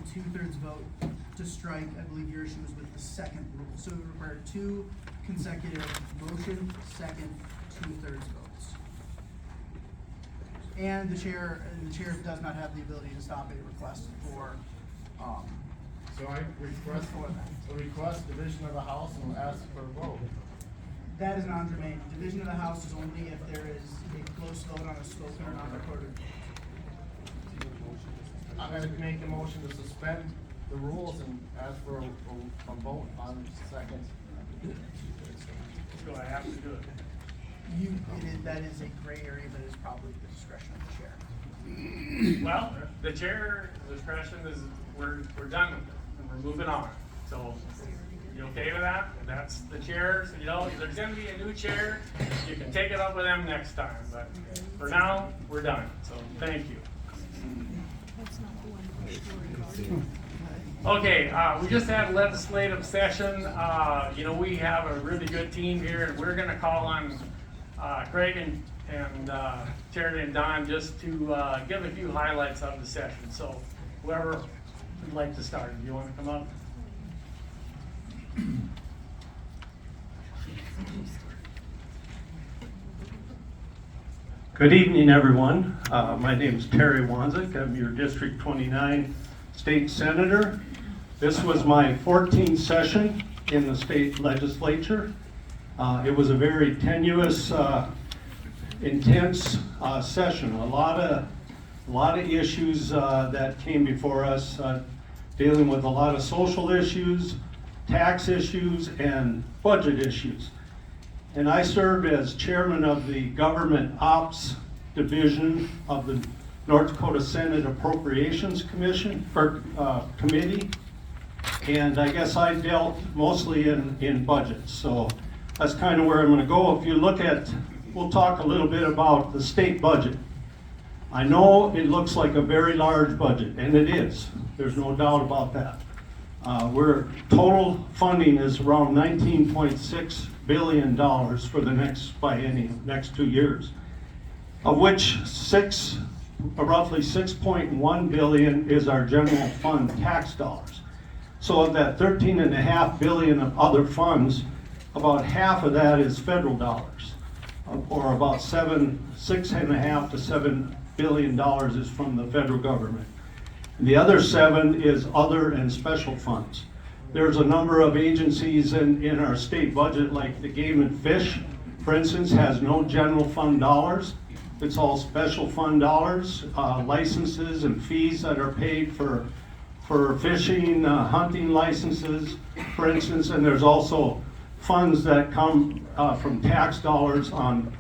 a 2/3 vote to strike. I believe your issue was with the second rule. So it would require 2 consecutive motion, second, 2/3 votes. And the chair does not have the ability to stop a request for, So I request division of the House and ask for a vote. that is non-germane. Division of the House is only if there is a close vote on a spoken or non-recorded. I'm gonna make a motion to suspend the rules and ask for a vote on second. Do I have to do it? That is a gray area, but it's probably the discretion of the chair. Well, the chair discretion is, we're done with it, and we're moving on. So, you okay with that? That's the chair, so, you know, if there's gonna be a new chair, you can take it up with them next time, but for now, we're done, so thank you. Okay, we just had a legislative session. You know, we have a really good team here, and we're gonna call on Craig and Terry and Don just to give a few highlights of the session. So whoever would like to start, do you want to come up? Good evening, everyone. My name is Terry Wanzik. I'm your District 29 State Senator. This was my 14th session in the state legislature. It was a very tenuous, intense session. A lot of issues that came before us, dealing with a lot of social issues, tax issues, and budget issues. And I served as chairman of the Government Ops Division of the North Dakota Senate Appropriations Committee. And I guess I dealt mostly in budgets. So that's kind of where I'm gonna go. If you look at, we'll talk a little bit about the state budget. I know it looks like a very large budget, and it is. There's no doubt about that. Total funding is around $19.6 billion for the next 2 years, of which roughly $6.1 billion is our general fund tax dollars. So of that $13.5 billion of other funds, about half of that is federal dollars, or about $6.5 to $7 billion is from the federal government. The other 7 is other and special funds. There's a number of agencies in our state budget, like the Game and Fish, for instance, has no general fund dollars. It's all special fund dollars, licenses and fees that are paid for fishing, hunting licenses, for instance, and there's also funds that come from tax dollars on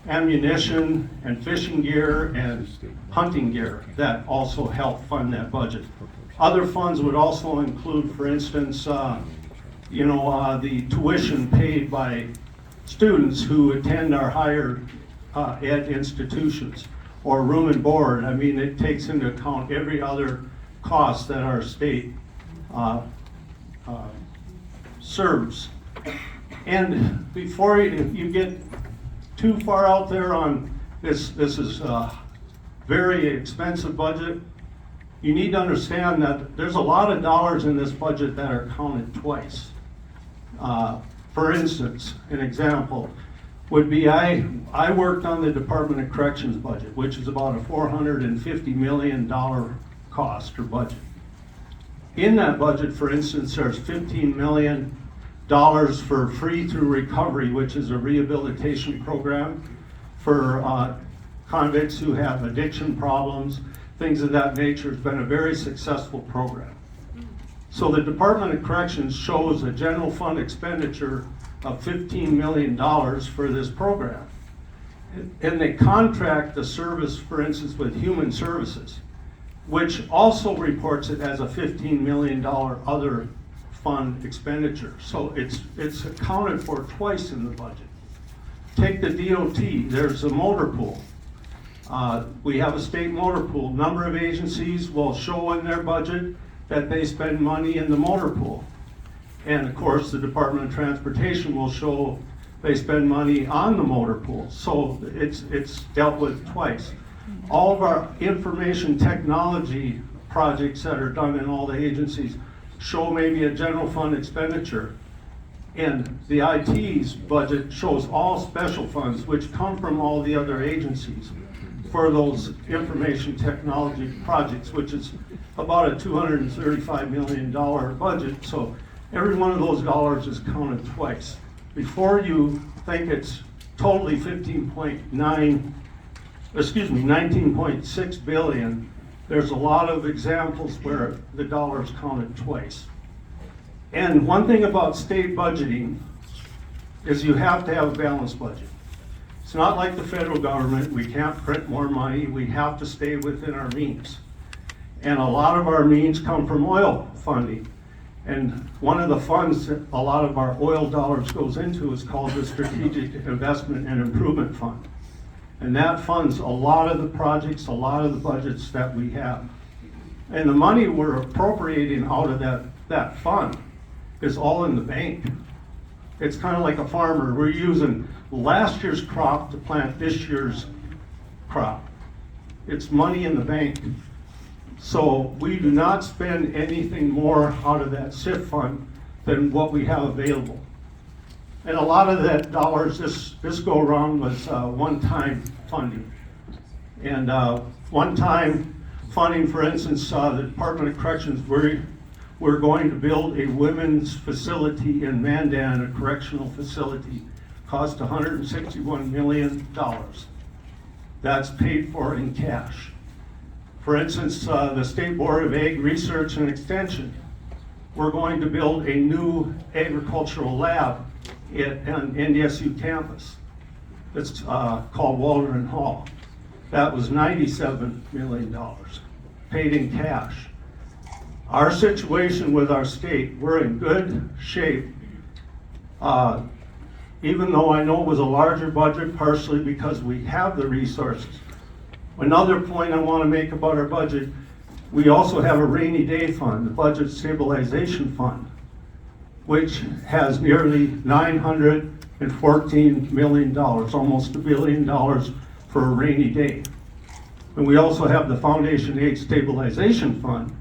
ammunition and fishing gear and hunting gear that also help fund that budget. Other funds would also include, for instance, the tuition paid by students who attend our higher ed institutions, or room and board. I mean, it takes into account every other cost that our state serves. And before you get too far out there on this is a very expensive budget, you need to understand that there's a lot of dollars in this budget that are counted twice. For instance, an example would be I worked on the Department of Corrections budget, which is about a $450 million cost or budget. In that budget, for instance, there's $15 million for Free Through Recovery, which is a rehabilitation program for convicts who have addiction problems, things of that nature. It's been a very successful program. So the Department of Corrections shows a general fund expenditure of $15 million for this program. And they contract the service, for instance, with Human Services, which also reports it as a $15 million other fund expenditure. So it's accounted for twice in the budget. Take the DOT, there's a motor pool. We have a state motor pool. Number of agencies will show in their budget that they spend money in the motor pool. And of course, the Department of Transportation will show they spend money on the motor pool. So it's dealt with twice. All of our information technology projects that are done in all the agencies show maybe a general fund expenditure. And the IT's budget shows all special funds, which come from all the other agencies for those information technology projects, which is about a $235 million budget. So every one of those dollars is counted twice. Before you think it's totally 19.6 billion, there's a lot of examples where the dollar's counted twice. And one thing about state budgeting is you have to have a balanced budget. It's not like the federal government. We can't print more money. We have to stay within our means. And a lot of our means come from oil funding. And one of the funds that a lot of our oil dollars goes into is called the Strategic Investment and Improvement Fund. And that funds a lot of the projects, a lot of the budgets that we have. And the money we're appropriating out of that fund is all in the bank. It's kind of like a farmer. We're using last year's crop to plant this year's crop. It's money in the bank. So we do not spend anything more out of that SIF fund than what we have available. And a lot of that dollars this go around was one-time funding. And one-time funding, for instance, the Department of Corrections, we're going to build a women's facility in Mandan, a correctional facility, cost $161 million. That's paid for in cash. For instance, the State Board of Ag Research and Extension, we're going to build a new agricultural lab on NDSU campus. It's called Waldron Hall. That was $97 million, paid in cash. Our situation with our state, we're in good shape. Even though I know it was a larger budget, partially because we have the resources. Another point I want to make about our budget, we also have a rainy day fund, the Budget Stabilization Fund, which has nearly $914 million, almost $1 billion for a rainy day. And we also have the Foundation Aid Stabilization Fund,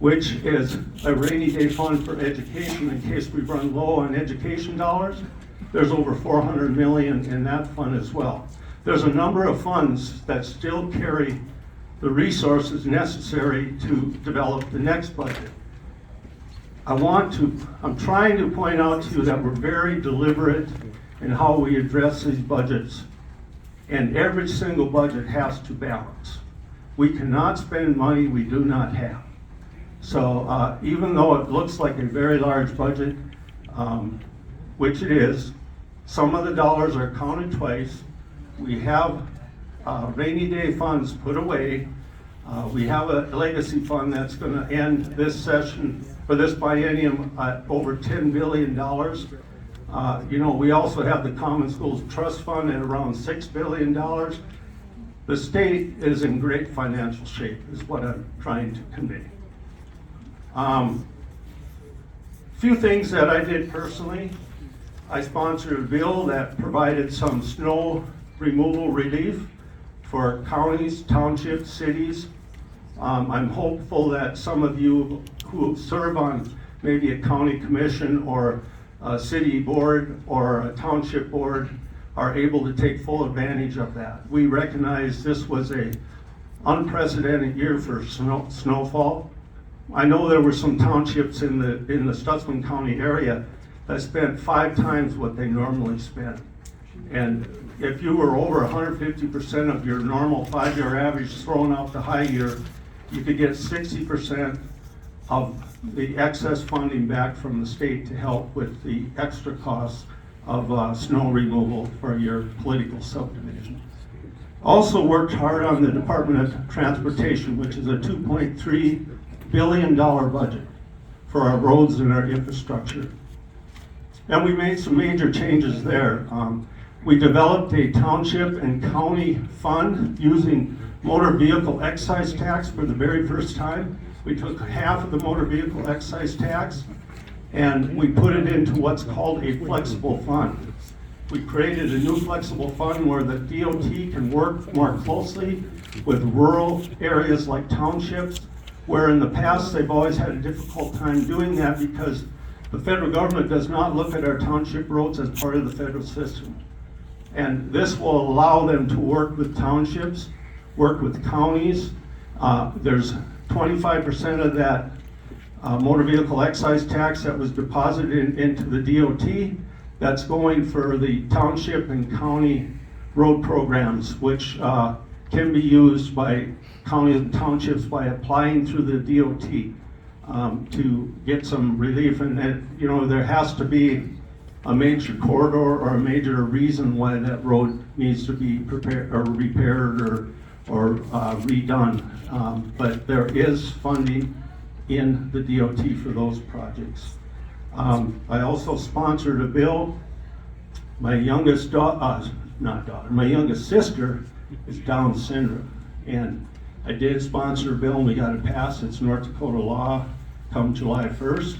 which is a rainy day fund for education in case we run low on education dollars. There's over 400 million in that fund as well. There's a number of funds that still carry the resources necessary to develop the next budget. I'm trying to point out to you that we're very deliberate in how we address these budgets, and every single budget has to balance. We cannot spend money we do not have. So even though it looks like a very large budget, which it is, some of the dollars are counted twice. We have rainy day funds put away. We have a legacy fund that's going to end this session, for this biennium, at over $10 billion. We also have the Common Schools Trust Fund at around $6 billion. The state is in great financial shape, is what I'm trying to convey. Few things that I did personally. I sponsored a bill that provided some snow removal relief for counties, townships, cities. I'm hopeful that some of you who serve on maybe a county commission or a city board or a township board are able to take full advantage of that. We recognize this was a unprecedented year for snowfall. I know there were some townships in the Stutzman County area that spent 5 times what they normally spend. And if you were over 150% of your normal 5-year average thrown out the high year, you could get 60% of the excess funding back from the state to help with the extra costs of snow removal for your political subdivision. Also worked hard on the Department of Transportation, which is a $2.3 billion budget for our roads and our infrastructure. And we made some major changes there. We developed a township and county fund using motor vehicle excise tax for the very first time. We took half of the motor vehicle excise tax and we put it into what's called a flexible fund. We created a new flexible fund where the DOT can work more closely with rural areas like townships, where in the past, they've always had a difficult time doing that because the federal government does not look at our township roads as part of the federal system. And this will allow them to work with townships, work with counties. There's 25% of that motor vehicle excise tax that was deposited into the DOT. That's going for the township and county road programs, which can be used by counties and townships by applying through the DOT to get some relief. And you know, there has to be a major corridor or a major reason why that road needs to be prepared or repaired or redone. But there is funding in the DOT for those projects. I also sponsored a bill. My youngest my youngest sister is Down syndrome, and I did sponsor a bill and we got it passed. It's North Dakota law come July 1st,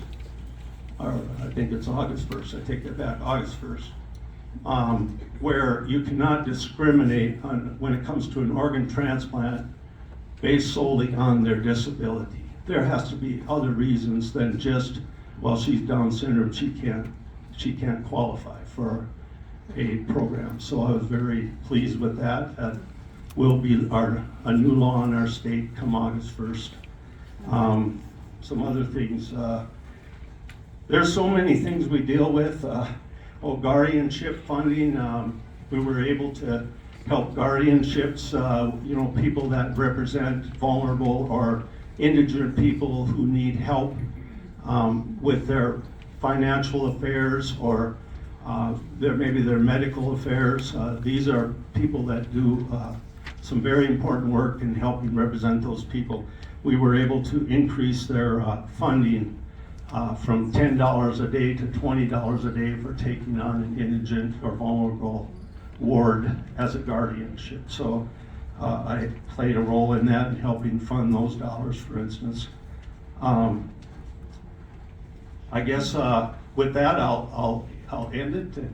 or I think it's August 1st, I take that back, August 1st, where you cannot discriminate on, when it comes to an organ transplant based solely on their disability. There has to be other reasons than just, well, she's Down syndrome, she can't qualify for a program. So I was very pleased with that. That will be a new law in our state come August 1st. Some other things, there's so many things we deal with. Guardianship funding, we were able to help guardianships, you know, people that represent vulnerable or indigent people who need help with their financial affairs or maybe their medical affairs. These are people that do some very important work in helping represent those people. We were able to increase their funding from $10 a day to $20 a day for taking on an indigent or vulnerable ward as a guardianship. So I played a role in that in helping fund those dollars, for instance. I guess with that, I'll end it.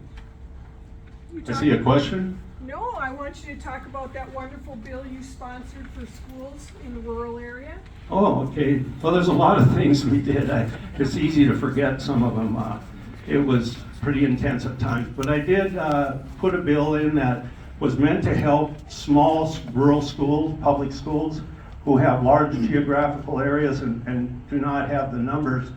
I see a question. No, I want you to talk about that wonderful bill you sponsored for schools in the rural area. Oh, okay. Well, there's a lot of things we did. It's easy to forget some of them. It was pretty intense at times, but I did put a bill in that was meant to help small rural schools, public schools, who have large geographical areas and do not have the numbers.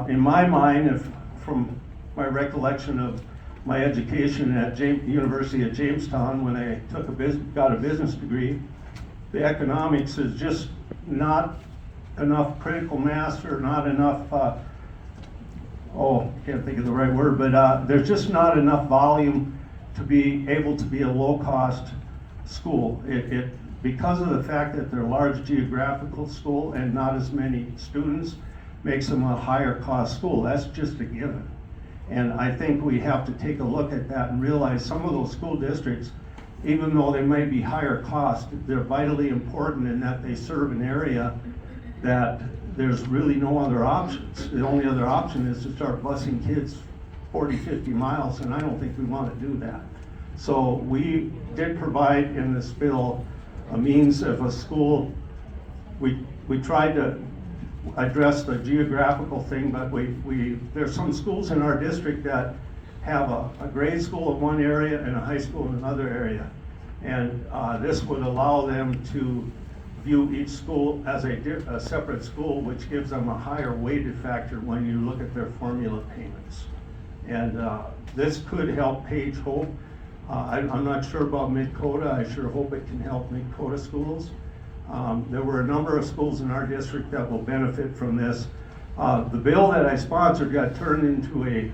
In my mind, from my recollection of my education at University of Jamestown, when I got a business degree, the economics is just not enough critical mass or not enough, can't think of the right word, but there's just not enough volume to be able to be a low-cost school. Because of the fact that they're a large geographical school and not as many students, makes them a higher cost school. That's just a given. And I think we have to take a look at that and realize some of those school districts, even though they might be higher cost, they're vitally important in that they serve an area that there's really no other options. The only other option is to start busing kids 40, 50 miles, and I don't think we want to do that. So we did provide in this bill a means of a school. We tried to address the geographical thing, but there's some schools in our district that have a grade school in one area and a high school in another area. And this would allow them to view each school as a separate school, which gives them a higher weighted factor when you look at their formula payments. And this could help Page Hope. I'm not sure about Dakota. I sure hope it can help Dakota schools. There were a number of schools in our district that will benefit from this. The bill that I sponsored got turned into a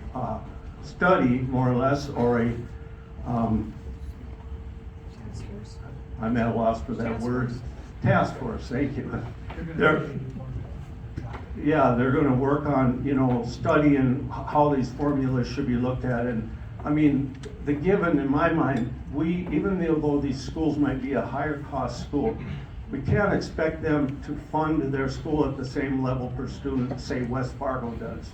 study, more or less, or a, I'm at a loss for that word. Task force, thank you. They're gonna work on, studying how these formulas should be looked at. And I mean, the given in my mind, even though these schools might be a higher cost school, we can't expect them to fund their school at the same level per student, say West Fargo does,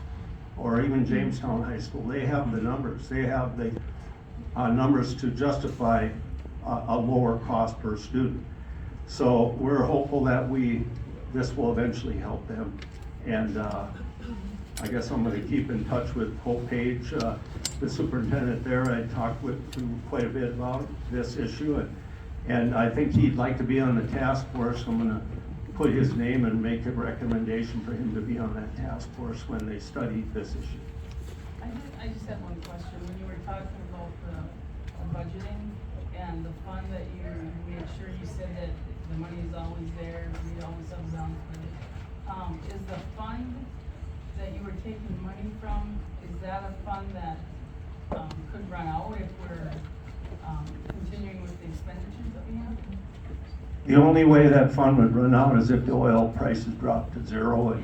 or even Jamestown High School. They have the numbers. They have the numbers to justify a lower cost per student. So we're hopeful that we this will eventually help them. And I guess I'm gonna keep in touch with Hope Page, the superintendent there. I talked to quite a bit about this issue, and I think he'd like to be on the task force. I'm gonna put his name and make a recommendation for him to be on that task force when they study this issue. I just have one question. When you were talking about the budgeting and the fund that you made sure you said that the money is always there, we always have down payment. Is the fund that you were taking money from, is that a fund that, could run out if we're, continuing with the expenditures that we have? The only way that fund would run out is if the oil prices drop to zero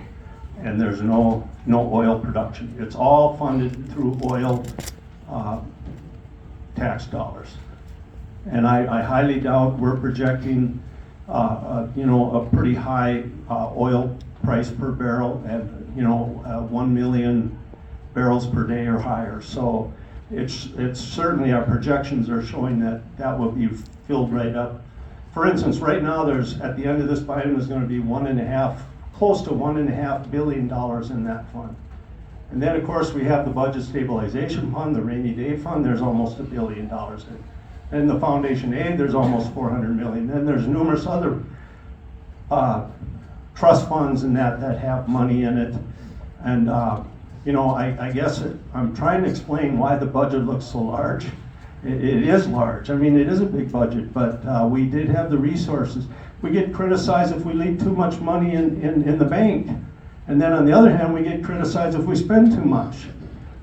and there's no oil production. It's all funded through oil tax dollars. And I highly doubt we're projecting, a pretty high oil price per barrel at, 1 million barrels per day or higher. So it's certainly, our projections are showing that will be filled right up. For instance, right now there's, at the end of this Biden, is gonna be close to $1.5 billion in that fund. And then, of course, we have the budget stabilization fund, the rainy day fund, there's almost $1 billion in. And the foundation aid, there's almost 400 million. Then there's numerous other trust funds and that have money in it. And, I guess I'm trying to explain why the budget looks so large. It is large. I mean, it is a big budget, but we did have the resources. We get criticized if we leave too much money in the bank. And then on the other hand, we get criticized if we spend too much.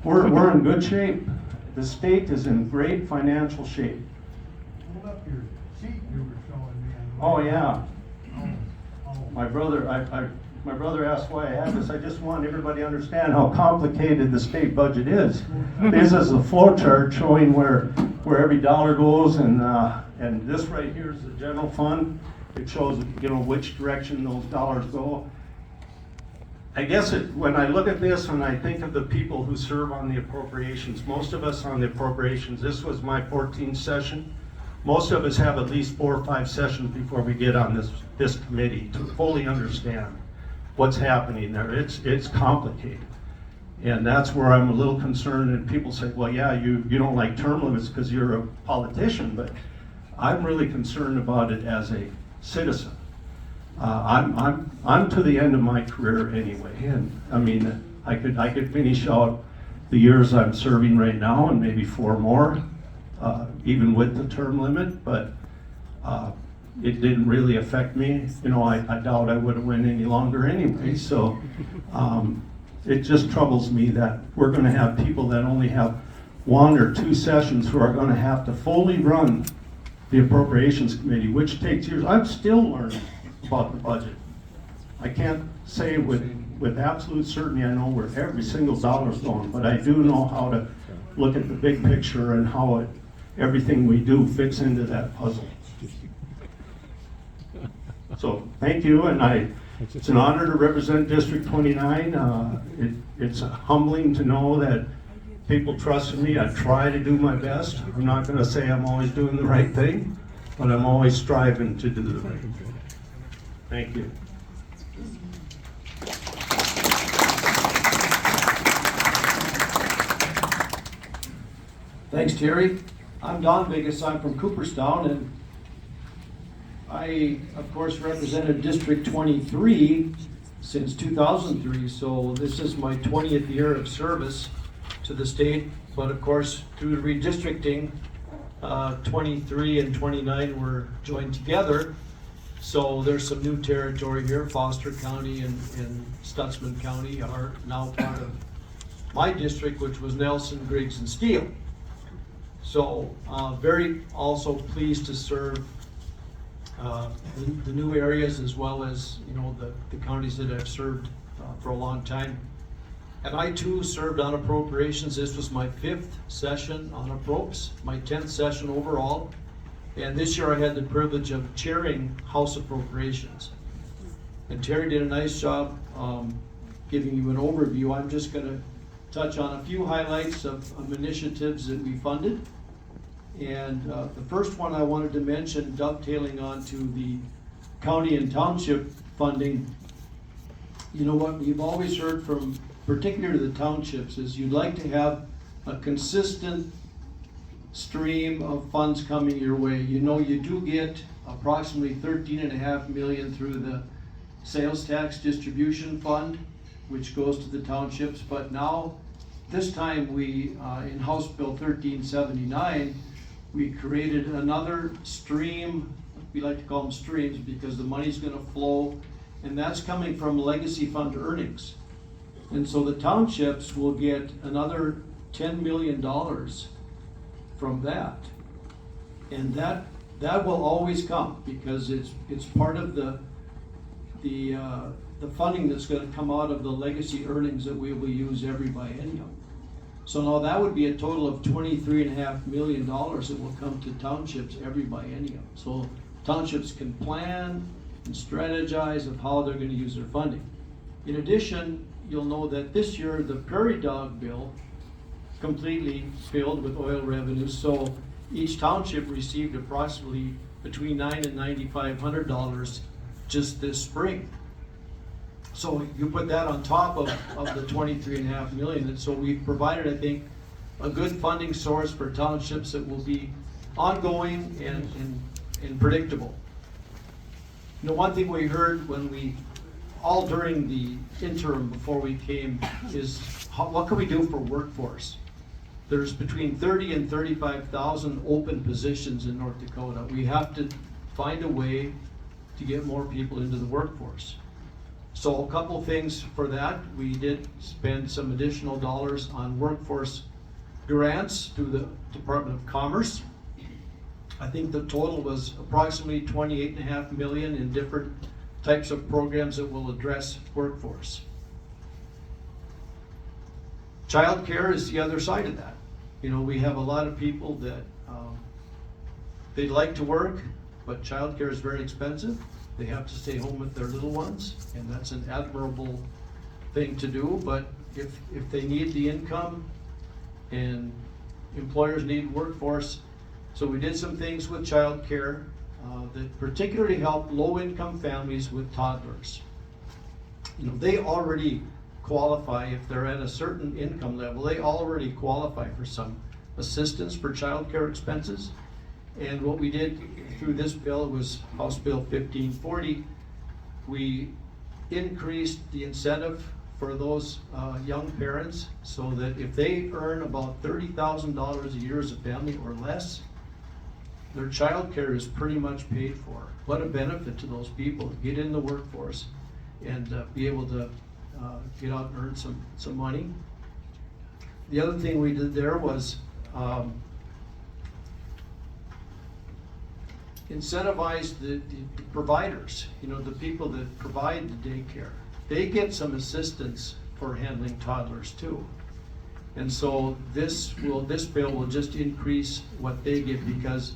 We're in good shape. The state is in great financial shape. Hold up your sheet you were showing me. Oh, yeah. Oh. My brother asked why I have this. I just want everybody to understand how complicated the state budget is. This is a flow chart showing where every dollar goes, and this right here is the general fund. It shows, which direction those dollars go. I guess when I look at this, when I think of the people who serve on the appropriations, most of us on the appropriations, this was my 14th session. Most of us have at least 4 or 5 sessions before we get on this committee to fully understand what's happening there. It's complicated. And that's where I'm a little concerned, and people say, well, yeah, you don't like term limits because you're a politician, but I'm really concerned about it as a citizen. I'm to the end of my career anyway, and I mean, I could finish out the years I'm serving right now and maybe 4 more, even with the term limit, but it didn't really affect me. I doubt I would have went any longer anyway, so it just troubles me that we're gonna have people that only have 1 or 2 sessions who are gonna have to fully run the Appropriations Committee, which takes years. I'm still learning about the budget. I can't say with absolute certainty I know where every single dollar's going, but I do know how to look at the big picture and how everything we do fits into that puzzle. So thank you, and it's an honor to represent District 29. It's humbling to know that people trust in me. I try to do my best. I'm not going to say I'm always doing the right thing, but I'm always striving to do the right thing. Thank you. Thanks, Terry. I'm Don Biggis. I'm from Cooperstown, and I, of course, represented District 23 since 2003, so this is my 20th year of service to the state. But of course, through the redistricting, 23 and 29 were joined together. So there's some new territory here. Foster County and Stutzman County are now part of my district, which was Nelson, Griggs, and Steele. So very also pleased to serve the new areas, as well as the counties that I've served for a long time. And I too served on appropriations. This was my 5th session on approps, my 10th session overall. And this year I had the privilege of chairing House Appropriations. And Terry did a nice job giving you an overview. I'm just going to touch on a few highlights of initiatives that we funded. And the first one I wanted to mention, dovetailing onto the county and township funding, you know what, we've always heard from, particularly the townships, is you'd like to have a consistent stream of funds coming your way. You know, you do get approximately 13.5 million through the sales tax distribution fund, which goes to the townships, but now, this time we, in House Bill 1379, we created another stream. We like to call them streams because the money's gonna flow, and that's coming from legacy fund earnings. And so the townships will get another $10 million from that. And that will always come because it's part of the funding that's gonna come out of the legacy earnings that we will use every biennium. So now that would be a total of $23.5 million that will come to townships every biennium. So townships can plan and strategize of how they're gonna use their funding. In addition, you'll know that this year, the prairie dog bill completely filled with oil revenues. So each township received approximately between $900 and $9,500 just this spring. So you put that on top of the 23.5 million, and so we've provided, I think, a good funding source for townships that will be ongoing and predictable. You know, one thing we heard when we, all during the interim before we came, is what can we do for workforce? There's between 30 and 35,000 open positions in North Dakota. We have to find a way to get more people into the workforce. So a couple things for that. We did spend some additional dollars on workforce grants through the Department of Commerce. I think the total was approximately 28.5 million in different types of programs that will address workforce. Childcare is the other side of that. You know, we have a lot of people that they'd like to work, but childcare is very expensive. They have to stay home with their little ones, and that's an admirable thing to do. But if they need the income and employers need workforce, so we did some things with childcare that particularly help low-income families with toddlers. You know, they already qualify, if they're at a certain income level, they already qualify for some assistance for childcare expenses. And what we did through this bill was House Bill 1540. We increased the incentive for those young parents so that if they earn about $30,000 a year as a family or less, their child care is pretty much paid for. What a benefit to those people to get in the workforce and be able to get out and earn some money. The other thing we did there was incentivize the providers, you know, the people that provide the daycare. They get some assistance for handling toddlers too. And so this bill will just increase what they get, because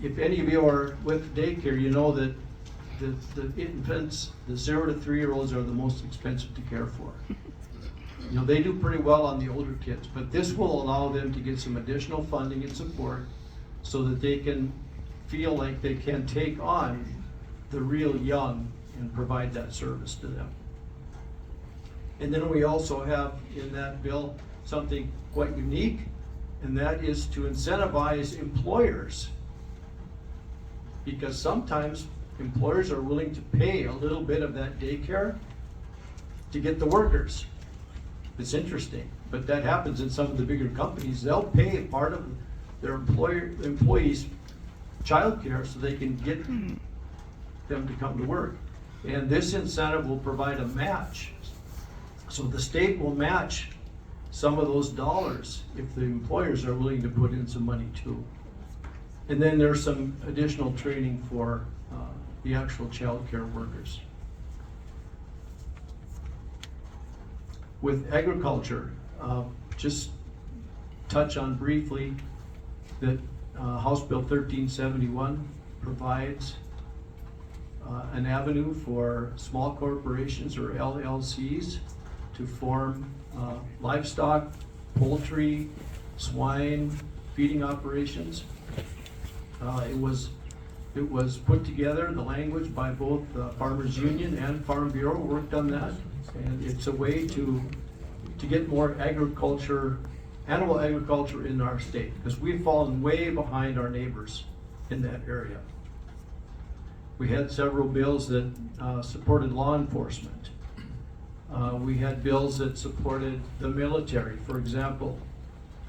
if any of you are with daycare, you know that the infants, the 0 to 3-year-olds are the most expensive to care for. You know, they do pretty well on the older kids, but this will allow them to get some additional funding and support so that they can feel like they can take on the real young and provide that service to them. And then we also have in that bill something quite unique, and that is to incentivize employers. Because sometimes employers are willing to pay a little bit of that daycare to get the workers. It's interesting, but that happens in some of the bigger companies. They'll pay a part of their employees' childcare so they can get them to come to work. And this incentive will provide a match. So the state will match some of those dollars if the employers are willing to put in some money too. And then there's some additional training for the actual childcare workers. With agriculture, just touch on briefly that House Bill 1371 provides an avenue for small corporations or LLCs to form livestock, poultry, swine feeding operations. It was It was put together, the language, by both Farmers Union and Farm Bureau worked on that. And it's a way to get more animal agriculture in our state, because we've fallen way behind our neighbors in that area. We had several bills that supported law enforcement. We had bills that supported the military. For example,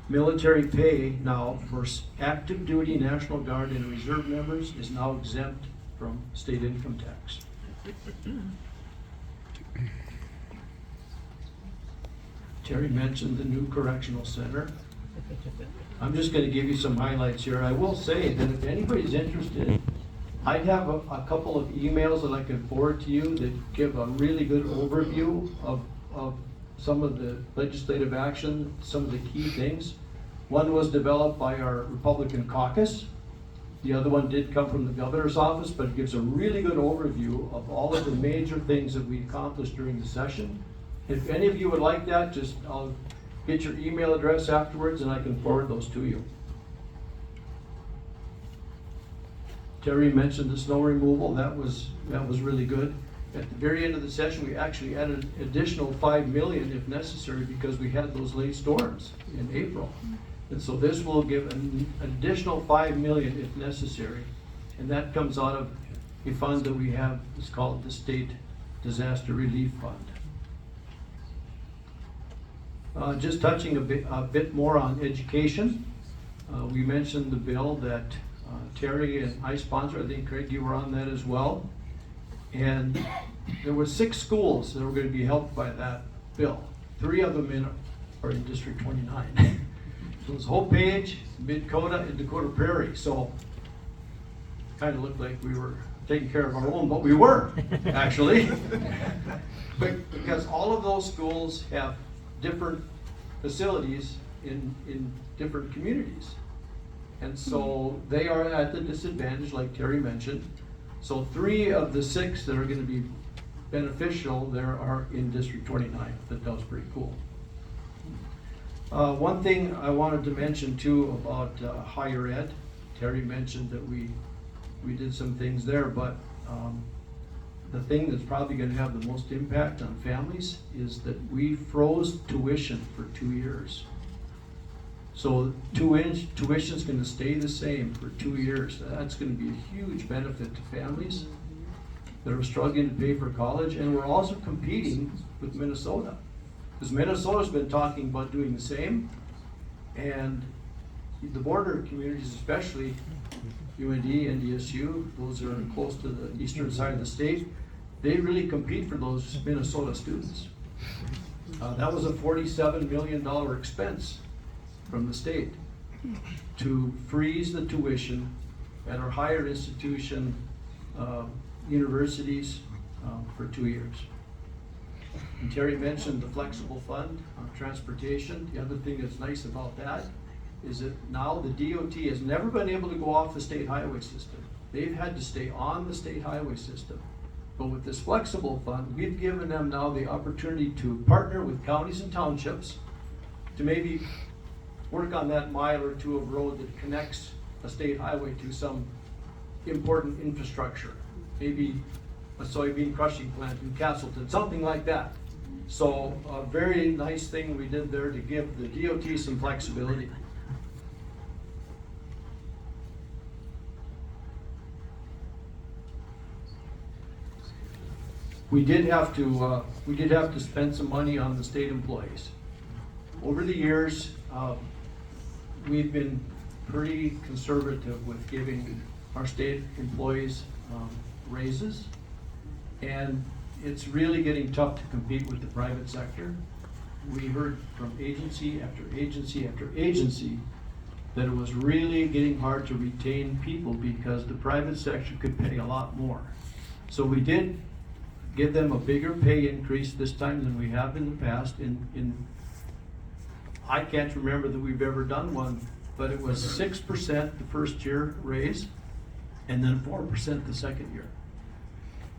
military pay now for active duty National Guard and Reserve members is now exempt from state income tax. Terry mentioned the new correctional center. I'm just gonna give you some highlights here. I will say that if anybody's interested, I have a couple of emails that I can forward to you that give a really good overview of some of the legislative action, some of the key things. One was developed by our Republican caucus. The other one did come from the governor's office, but it gives a really good overview of all of the major things that we accomplished during the session. If any of you would like that, I'll get your email address afterwards and I can forward those to you. Terry mentioned the snow removal. That was really good. At the very end of the session, we actually added an additional $5 million if necessary, because we had those late storms in April. And so this will give an additional $5 million if necessary. And that comes out of a fund that we have. It's called the State Disaster Relief Fund. Just touching a bit more on education. We mentioned the bill that Terry and I sponsored. I think, Craig, you were on that as well. And there were 6 schools that were going to be helped by that bill. 3 of them are in District 29. So it was Hope Page, Dakota, and Dakota Prairie. So kind of looked like we were taking care of our own, but we were, actually. But because all of those schools have different facilities in different communities. And so they are at the disadvantage, like Terry mentioned. So 3 of the 6 that are going to be beneficial there are in District 29. That was pretty cool. One thing I wanted to mention too about higher ed. Terry mentioned that we did some things there, but the thing that's probably going to have the most impact on families is that we froze tuition for 2 years. So tuition is going to stay the same for 2 years. That's going to be a huge benefit to families that are struggling to pay for college. And we're also competing with Minnesota, because Minnesota's been talking about doing the same. And the border communities, especially UND, NDSU, those are close to the eastern side of the state, they really compete for those Minnesota students. That was a $47 million expense from the state to freeze the tuition at our higher institution universities for 2 years. And Terry mentioned the flexible fund on transportation. The other thing that's nice about that is that now the DOT has never been able to go off the state highway system. They've had to stay on the state highway system. But with this flexible fund, we've given them now the opportunity to partner with counties and townships to maybe work on that mile or 2 of road that connects a state highway to some important infrastructure. Maybe a soybean crushing plant in Castleton, something like that. So a very nice thing we did there to give the DOT some flexibility. We did have to spend some money on the state employees. Over the years, we've been pretty conservative with giving our state employees raises, and it's really getting tough to compete with the private sector. We heard from agency after agency after agency that it was really getting hard to retain people because the private sector could pay a lot more. So we did give them a bigger pay increase this time than we have in the past. I can't remember that we've ever done one, but it was 6% the first year raise and then 4% the second year.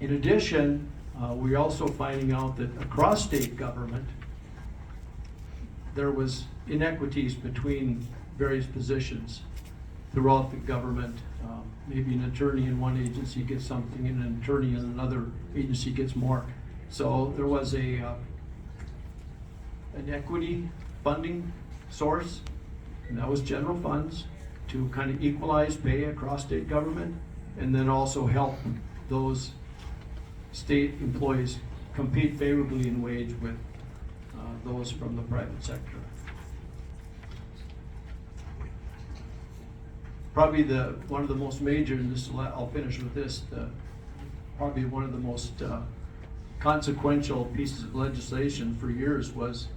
In addition, we're also finding out that across state government, there was inequities between various positions. throughout the government. Maybe an attorney in one agency gets something and an attorney in another agency gets more. So there was an equity funding source, and that was general funds to kind of equalize pay across state government, and then also help those state employees compete favorably in wage with those from the private sector. Probably one of the most major, and this, I'll finish with this, probably one of the most consequential pieces of legislation for years was,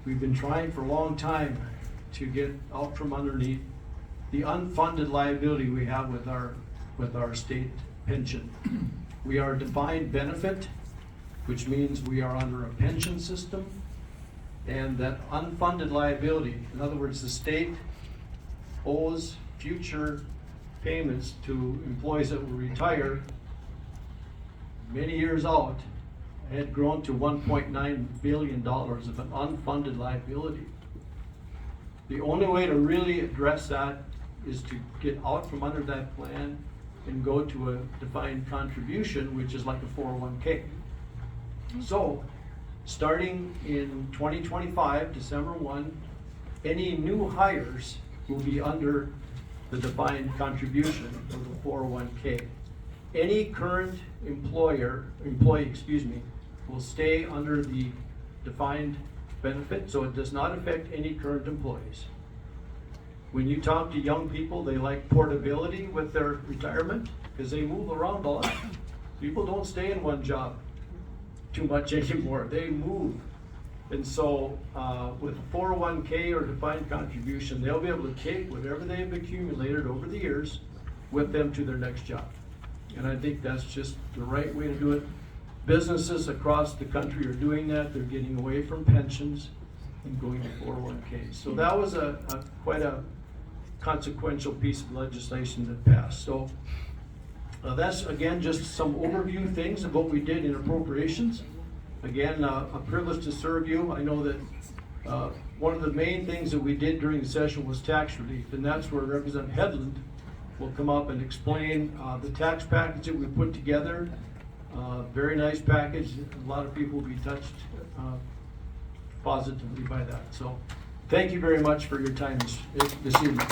we've been trying for a long time to get out from underneath the unfunded liability we have with our state pension. We are a defined benefit, which means we are under a pension system, and that unfunded liability, in other words, the state owes future payments to employees that will retire many years out, had grown to $1.9 billion of an unfunded liability. The only way to really address that is to get out from under that plan and go to a defined contribution, which is like a 401k. So, starting in 2025, December 1, any new hires will be under the defined contribution for the 401k. Any current employee, will stay under the defined benefit, so it does not affect any current employees. When you talk to young people, they like portability with their retirement because they move around a lot. People don't stay in one job too much anymore. They move. And so with a 401k or defined contribution, they'll be able to take whatever they've accumulated over the years with them to their next job. And I think that's just the right way to do it. Businesses across the country are doing that. They're getting away from pensions and going to 401ks. So that was quite a consequential piece of legislation that passed. So that's, again, just some overview things of what we did in appropriations. Again, a privilege to serve you. I know that one of the main things that we did during the session was tax relief, and that's where Representative Headland will come up and explain the tax package that we put together. Very nice package. A lot of people will be touched positively by that. So thank you very much for your time this evening.